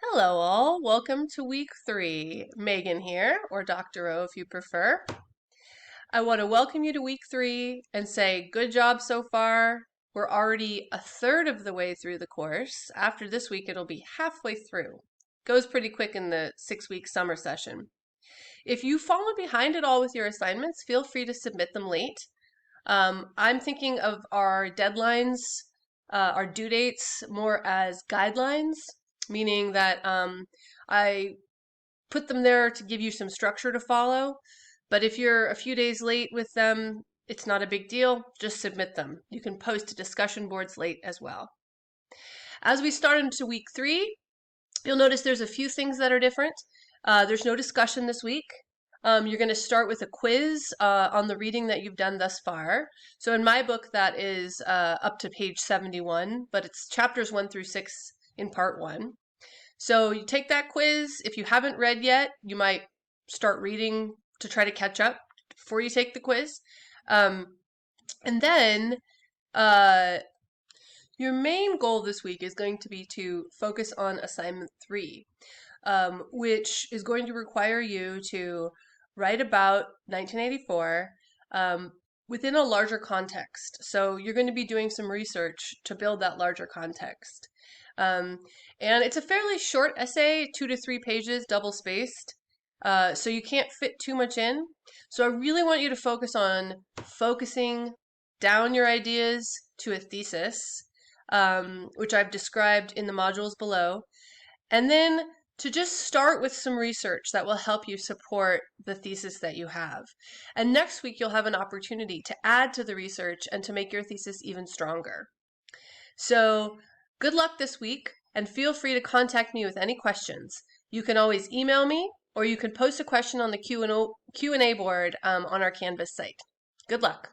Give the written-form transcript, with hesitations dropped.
Hello all, welcome to week 3. Megan here, or Dr. O if you prefer. I want to welcome you to week 3 and say good job so far. We're already a third of the way through the course. After this week, it'll be halfway through. Goes pretty quick in the 6-week summer session. If you've fallen behind at all with your assignments, feel free to submit them late. I'm thinking of our deadlines, our due dates, more as guidelines, meaning that I put them there to give you some structure to follow. But if you're a few days late with them, it's not a big deal. Just submit them. You can post to discussion boards late as well. As we start into week 3, you'll notice there's a few things that are different. There's no discussion this week. You're going to start with a quiz on the reading that you've done thus far. So in my book, that is up to page 71, but it's chapters 1 through 6 in part 1. So you take that quiz. If you haven't read yet, you might start reading to try to catch up before you take the quiz. And then your main goal this week is going to be to focus on assignment 3, which is going to require you to write about 1984 within a larger context. So you're going to be doing some research to build that larger context. And it's a fairly short essay, 2 to 3 pages, double spaced. So you can't fit too much in. So I really want you to focus on focusing down your ideas to a thesis, which I've described in the modules below. And then to just start with some research that will help you support the thesis that you have. And next week, you'll have an opportunity to add to the research and to make your thesis even stronger. So good luck this week, and feel free to contact me with any questions. You can always email me, or you can post a question on the Q&A board on our Canvas site. Good luck.